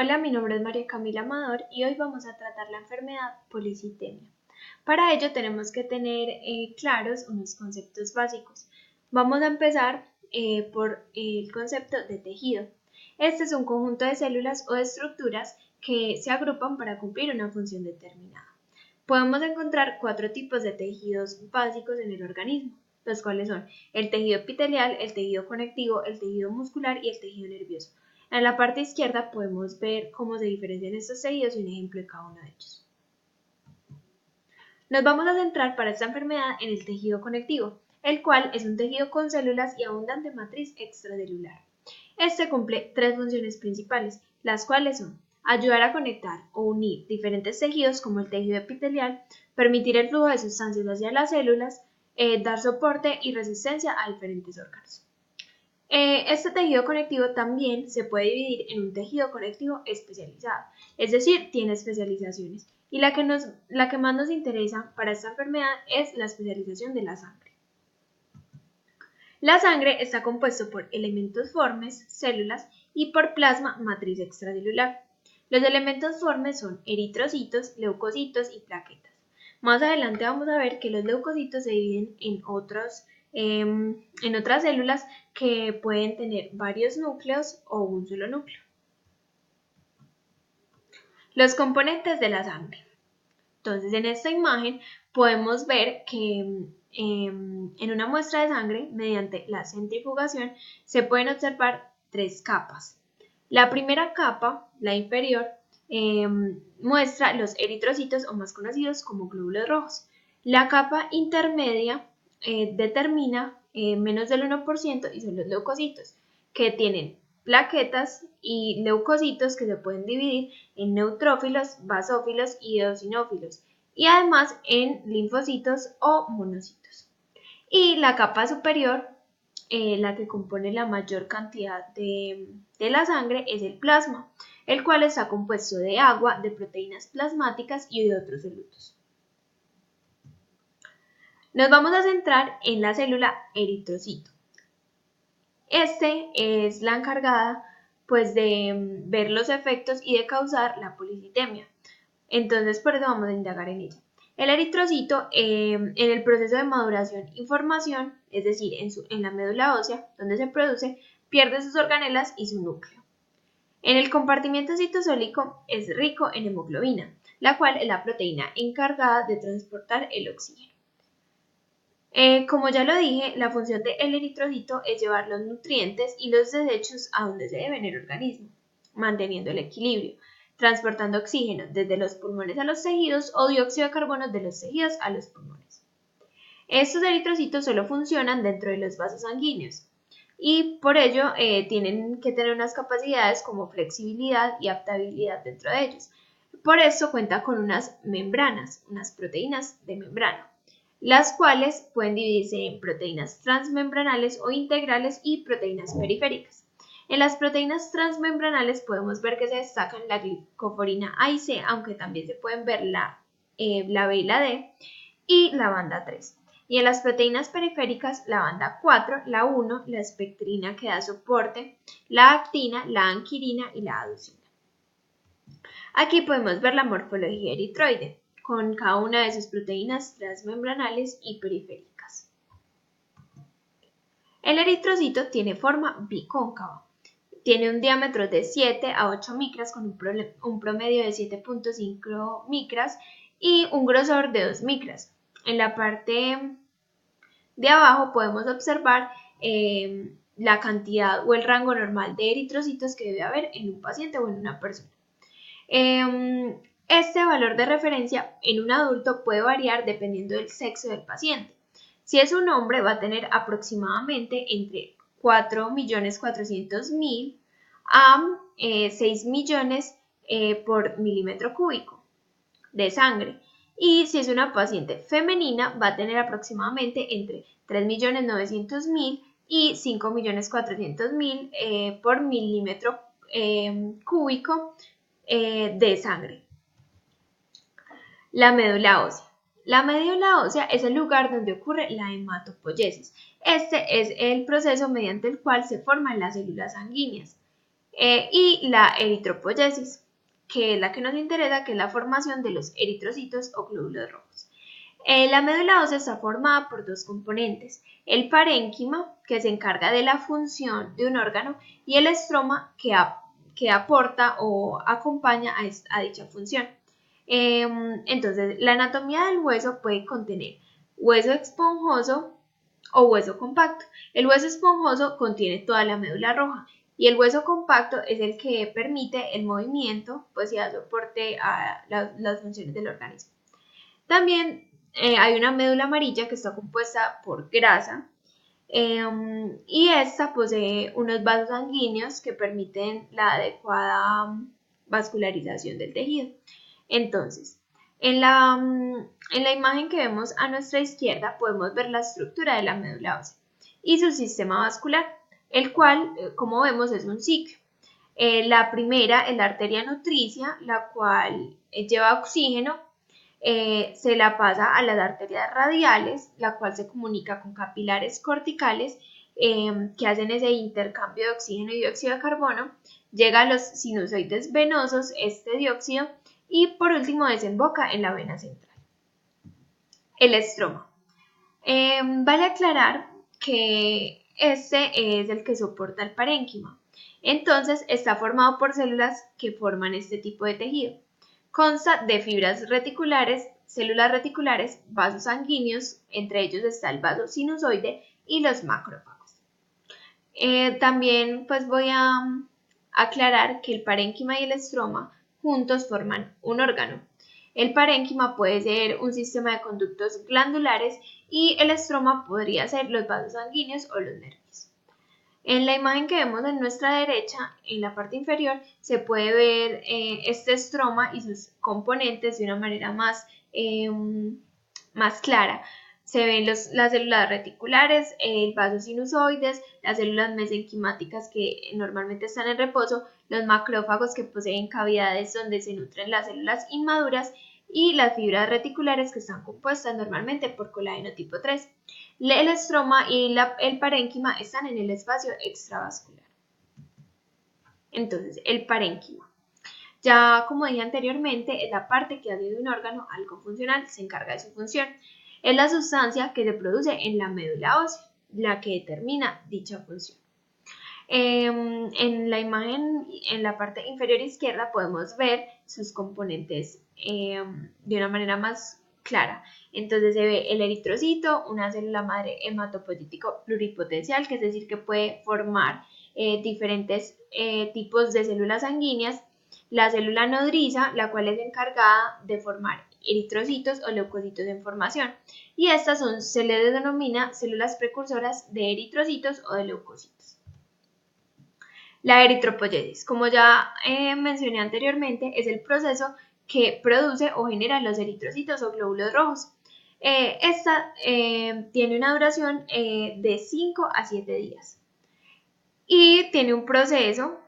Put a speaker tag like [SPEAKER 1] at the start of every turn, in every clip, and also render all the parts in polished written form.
[SPEAKER 1] Hola, mi nombre es María Camila Amador y hoy vamos a tratar la enfermedad policitemia. Para ello tenemos que tener claros unos conceptos básicos. Vamos a empezar por el concepto de tejido. Este es un conjunto de células o de estructuras que se agrupan para cumplir una función determinada. Podemos encontrar 4 tipos de tejidos básicos en el organismo, los cuales son el tejido epitelial, el tejido conectivo, el tejido muscular y el tejido nervioso. En la parte izquierda podemos ver cómo se diferencian estos tejidos y un ejemplo de cada uno de ellos. Nos vamos a centrar para esta enfermedad en el tejido conectivo, el cual es un tejido con células y abundante matriz extracelular. Este cumple 3 funciones principales, las cuales son ayudar a conectar o unir diferentes tejidos como el tejido epitelial, permitir el flujo de sustancias hacia las células, dar soporte y resistencia a diferentes órganos. Este tejido conectivo también se puede dividir en un tejido conectivo especializado, es decir, tiene especializaciones. Y la que más nos interesa para esta enfermedad es la especialización de la sangre. La sangre está compuesta por elementos formes, células, y por plasma, matriz extracelular. Los elementos formes son eritrocitos, leucocitos y plaquetas. Más adelante vamos a ver que los leucocitos se dividen en otras células que pueden tener varios núcleos o un solo núcleo. Los componentes de la sangre. Entonces, en esta imagen podemos ver que en una muestra de sangre, mediante la centrifugación, se pueden observar 3 capas. La primera capa, la inferior, muestra los eritrocitos o más conocidos como glóbulos rojos. La capa intermedia determina menos del 1% y son los leucocitos, que tienen plaquetas y leucocitos que se pueden dividir en neutrófilos, basófilos y eosinófilos, y además en linfocitos o monocitos. Y la capa superior, la que compone la mayor cantidad de la sangre, es el plasma, el cual está compuesto de agua, de proteínas plasmáticas y de otros solutos. Nos vamos a centrar en la célula eritrocito. Este es la encargada pues de ver los efectos y de causar la policitemia. Entonces por eso vamos a indagar en ella. El eritrocito en el proceso de maduración y formación, es decir, en la médula ósea, donde se produce, pierde sus organelas y su núcleo. En el compartimiento citosólico es rico en hemoglobina, la cual es la proteína encargada de transportar el oxígeno. Como ya lo dije, la función del eritrocito es llevar los nutrientes y los desechos a donde se debe en el organismo, manteniendo el equilibrio, transportando oxígeno desde los pulmones a los tejidos o dióxido de carbono de los tejidos a los pulmones. Estos eritrocitos solo funcionan dentro de los vasos sanguíneos y por ello tienen que tener unas capacidades como flexibilidad y adaptabilidad dentro de ellos. Por eso cuenta con unas membranas, unas proteínas de membrana, las cuales pueden dividirse en proteínas transmembranales o integrales y proteínas periféricas. En las proteínas transmembranales podemos ver que se destacan la glicoforina A y C, aunque también se pueden ver la B y la D, y la banda 3. Y en las proteínas periféricas, la banda 4, la 1, la espectrina que da soporte, la actina, la anquirina y la aducina. Aquí podemos ver la morfología eritroide, con cada una de sus proteínas transmembranales y periféricas. El eritrocito tiene forma bicóncava. Tiene un diámetro de 7 a 8 micras con un promedio de 7.5 micras y un grosor de 2 micras. En la parte de abajo podemos observar la cantidad o el rango normal de eritrocitos que debe haber en un paciente o en una persona. Este valor de referencia en un adulto puede variar dependiendo del sexo del paciente. Si es un hombre, va a tener aproximadamente entre 4.400.000 a 6 millones por milímetro cúbico de sangre. Y si es una paciente femenina, va a tener aproximadamente entre 3.900.000 y 5.400.000 por milímetro cúbico de sangre. La médula ósea. La médula ósea es el lugar donde ocurre la hematopoiesis. Este es el proceso mediante el cual se forman las células sanguíneas. y la eritropoyesis, que es la que nos interesa, que es la formación de los eritrocitos o glóbulos rojos. La médula ósea está formada por dos componentes, el parénquima, que se encarga de la función de un órgano, y el estroma, que aporta o acompaña a dicha función. Entonces, la anatomía del hueso puede contener hueso esponjoso o hueso compacto. El hueso esponjoso contiene toda la médula roja y el hueso compacto es el que permite el movimiento, pues y da soporte a las funciones del organismo. También hay una médula amarilla que está compuesta por grasa y esta posee unos vasos sanguíneos que permiten la adecuada vascularización del tejido. Entonces, en la imagen que vemos a nuestra izquierda podemos ver la estructura de la médula ósea y su sistema vascular, el cual, como vemos, es un ciclo. La primera es la arteria nutricia, la cual lleva oxígeno, se la pasa a las arterias radiales, la cual se comunica con capilares corticales que hacen ese intercambio de oxígeno y dióxido de carbono, llega a los sinusoides venosos este dióxido y por último desemboca en la vena central. El estroma. Vale aclarar que este es el que soporta el parénquima. Entonces está formado por células que forman este tipo de tejido. Consta de fibras reticulares, células reticulares, vasos sanguíneos, entre ellos está el vaso sinusoide y los macrófagos. También pues voy a aclarar que el parénquima y el estroma juntos forman un órgano. El parénquima puede ser un sistema de conductos glandulares y el estroma podría ser los vasos sanguíneos o los nervios. En la imagen que vemos en nuestra derecha, en la parte inferior, se puede ver este estroma y sus componentes de una manera más clara. Se ven las células reticulares, el vaso sinusoides, las células mesenquimáticas que normalmente están en reposo, los macrófagos que poseen cavidades donde se nutren las células inmaduras y las fibras reticulares que están compuestas normalmente por colágeno tipo 3. El estroma y el parénquima están en el espacio extravascular. Entonces, el parénquima. Ya como dije anteriormente, es la parte que hace de un órgano algo funcional, se encarga de su función. Es la sustancia que se produce en la médula ósea, la que determina dicha función. En la imagen, en la parte inferior izquierda, podemos ver sus componentes de una manera más clara. Entonces se ve el eritrocito, una célula madre hematopoyético pluripotencial, que es decir, que puede formar diferentes tipos de células sanguíneas. La célula nodriza, la cual es encargada de formar eritrocitos o leucocitos en formación. Y estas se les denomina células precursoras de eritrocitos o de leucocitos. La eritropoyesis, como ya mencioné anteriormente, es el proceso que produce o genera los eritrocitos o glóbulos rojos. Esta tiene una duración de 5 a 7 días y tiene un proceso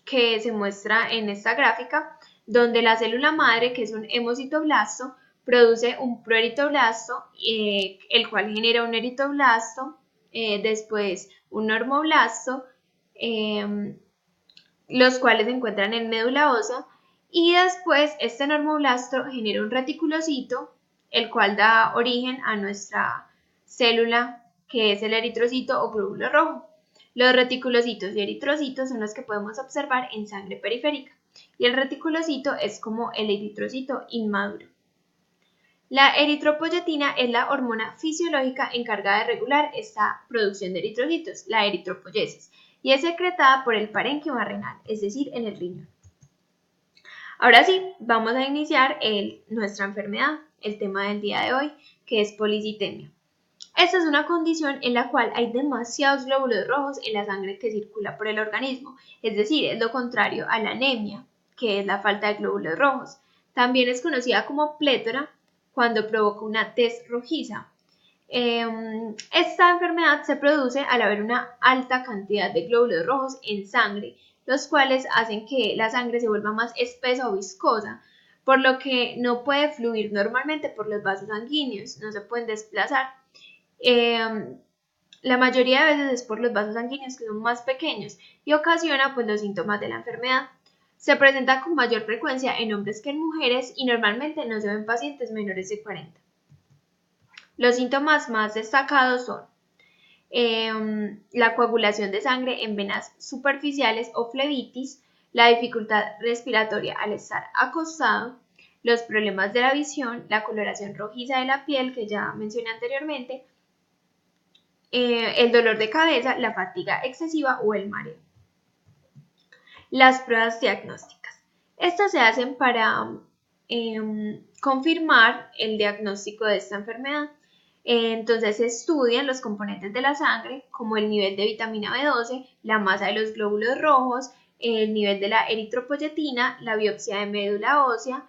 [SPEAKER 1] que se muestra en esta gráfica, donde la célula madre, que es un hemocitoblasto, produce un proeritoblasto, el cual genera un eritoblasto, después un normoblasto, los cuales se encuentran en médula ósea, y después este normoblasto genera un reticulocito, el cual da origen a nuestra célula, que es el eritrocito o glóbulo rojo. Los reticulocitos y eritrocitos son los que podemos observar en sangre periférica, y el reticulocito es como el eritrocito inmaduro. La eritropoyetina es la hormona fisiológica encargada de regular esta producción de eritrocitos, la eritropoyesis, y es secretada por el parénquima renal, es decir, en el riñón. Ahora sí, vamos a iniciar nuestra enfermedad, el tema del día de hoy, que es policitemia. Esta es una condición en la cual hay demasiados glóbulos rojos en la sangre que circula por el organismo, es decir, es lo contrario a la anemia, que es la falta de glóbulos rojos. También es conocida como plétora cuando provoca una tez rojiza. Esta enfermedad se produce al haber una alta cantidad de glóbulos rojos en sangre, los cuales hacen que la sangre se vuelva más espesa o viscosa, por lo que no puede fluir normalmente por los vasos sanguíneos, no se pueden desplazar. La mayoría de veces es por los vasos sanguíneos que son más pequeños y ocasiona pues los síntomas de la enfermedad. Se presenta con mayor frecuencia en hombres que en mujeres y normalmente no se ven en pacientes menores de 40. Los síntomas más destacados son la coagulación de sangre en venas superficiales o flebitis, la dificultad respiratoria al estar acostado, los problemas de la visión, la coloración rojiza de la piel que ya mencioné anteriormente, el dolor de cabeza, la fatiga excesiva o el mareo. Las pruebas diagnósticas. Estas se hacen para confirmar el diagnóstico de esta enfermedad. Entonces se estudian los componentes de la sangre como el nivel de vitamina B12, la masa de los glóbulos rojos, el nivel de la eritropoyetina, la biopsia de médula ósea,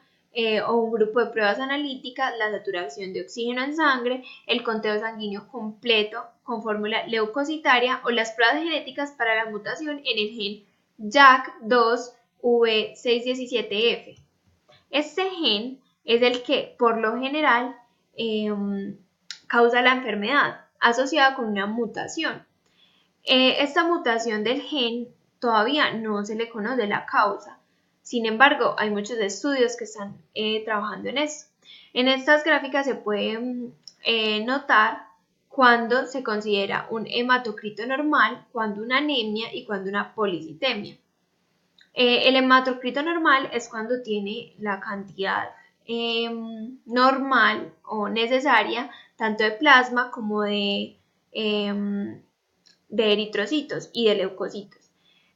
[SPEAKER 1] o un grupo de pruebas analíticas, la saturación de oxígeno en sangre, el conteo sanguíneo completo con fórmula leucocitaria o las pruebas genéticas para la mutación en el gen JAK2V617F. Este gen es el que por lo general causa la enfermedad asociada con una mutación. Esta mutación del gen todavía no se le conoce la causa. Sin embargo, hay muchos estudios que están trabajando en eso. En estas gráficas se puede notar cuando se considera un hematocrito normal, cuando una anemia y cuando una policitemia. El hematocrito normal es cuando tiene la cantidad normal o necesaria tanto de plasma como de eritrocitos y de leucocitos.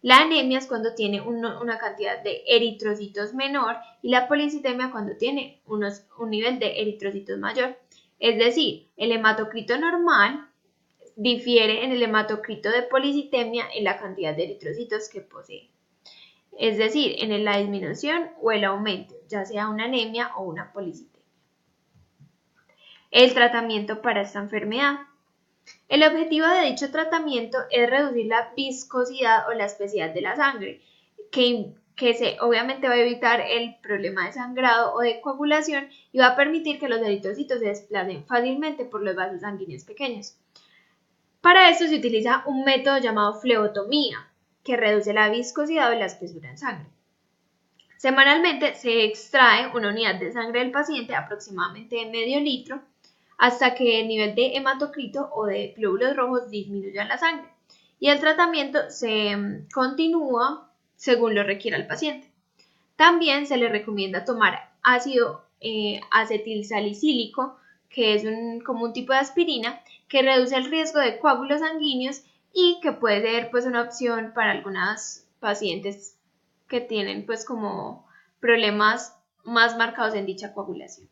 [SPEAKER 1] La anemia es cuando tiene una cantidad de eritrocitos menor y la policitemia cuando tiene un nivel de eritrocitos mayor. Es decir, el hematocrito normal difiere en el hematocrito de policitemia en la cantidad de eritrocitos que posee. Es decir, en la disminución o el aumento, ya sea una anemia o una policitemia. El tratamiento para esta enfermedad. El objetivo de dicho tratamiento es reducir la viscosidad o la espesidad de la sangre, que obviamente va a evitar el problema de sangrado o de coagulación y va a permitir que los eritrocitos se desplacen fácilmente por los vasos sanguíneos pequeños. Para esto se utiliza un método llamado flebotomía, que reduce la viscosidad o la espesura en sangre. Semanalmente se extrae una unidad de sangre del paciente, aproximadamente de medio litro, hasta que el nivel de hematocrito o de glóbulos rojos disminuya en la sangre. Y el tratamiento se continúa según lo requiera el paciente. También se le recomienda tomar ácido acetilsalicílico, que es como un tipo de aspirina, que reduce el riesgo de coágulos sanguíneos y que puede ser pues una opción para algunas pacientes que tienen pues como problemas más marcados en dicha coagulación.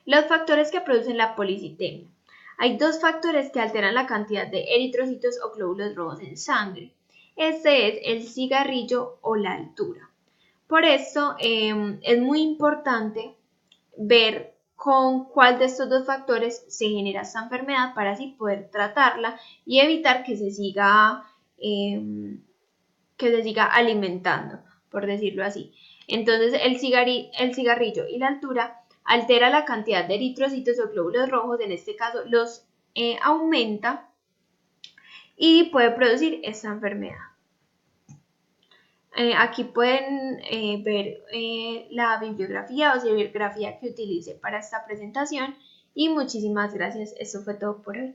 [SPEAKER 1] Los factores que producen la policitemia. Hay dos factores que alteran la cantidad de eritrocitos o glóbulos rojos en sangre. Este es el cigarrillo o la altura. Por eso es muy importante ver con cuál de estos dos factores se genera esta enfermedad para así poder tratarla y evitar que se siga alimentando, por decirlo así. Entonces el cigarrillo y la altura altera la cantidad de eritrocitos o glóbulos rojos, en este caso los aumenta y puede producir esta enfermedad. Aquí pueden ver la bibliografía o serigrafía que utilicé para esta presentación y muchísimas gracias. Eso fue todo por hoy.